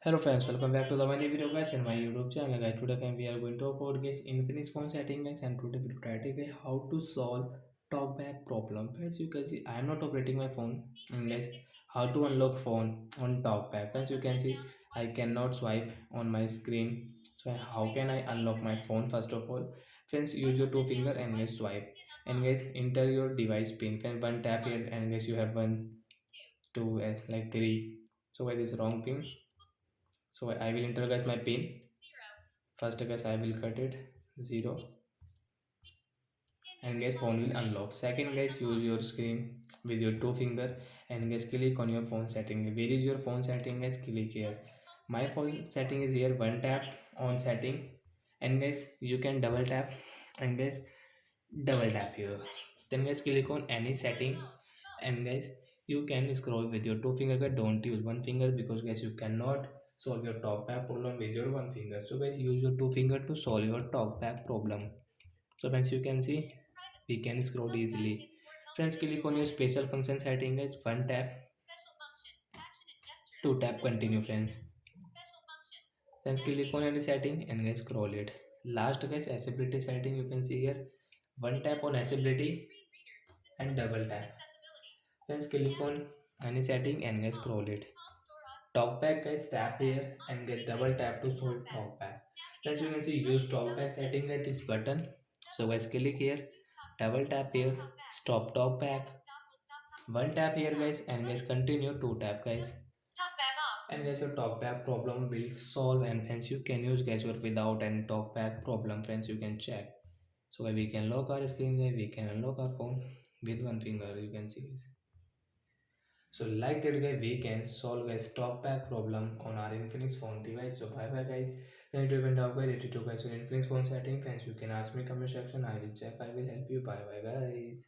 Hello friends, welcome back to the my new video guys in my YouTube channel guys. Today friend, we are going to talk about guys infinix phone setting guys, and today we will try to guys how to solve talkback problem. Friends, you can see I am not operating my phone unless how to unlock phone on talkback. Friends, you can see I cannot swipe on my screen. So how can I unlock my phone? First of all, friends, use your two finger and guys swipe, and guys enter your device pin. Can one tap here and guys you have one, two, as like three. So why this wrong pin? So I will enter guys my pin. First guys I will cut it 0, and guys phone will unlock. Second guys, use your screen with your two finger and guys click on your phone setting. Where is your phone setting guys? Click here. My phone setting is here. One tap on setting, and guys you can double tap, and guys double tap here. Then guys click on any setting, and guys you can scroll with your two finger guys. Don't use one finger because guys you cannot solve your talk back problem with your one finger. So guys use your two finger to solve your talk back problem. So friends, you can see we can scroll easily. Friends, click on your special function setting guys. One tap, two tap, continue friends. Friends, click on any setting and guys scroll it. Last guys accessibility setting, you can see here. One tap on accessibility and double tap. Friends, click on any setting and guys scroll it. Talkback guys, tap here and get double tap to solve talkback. As you can see, use talkback setting at this button. So guys click here, double tap here, stop talkback. One tap here guys, and guys continue two tap guys. And guys your talkback problem will solve, and hence you can use guys your without any talkback problem. Friends, you can check. So we can lock our screen, we can unlock our phone with one finger. You can see this. So like that guys, we can solve a talkback problem on our Infinix phone device. So bye bye guys. Then to even talk about it to guys on Infinix phone setting. Friends, you can ask me comment section. I will check. I will help you. Bye bye guys.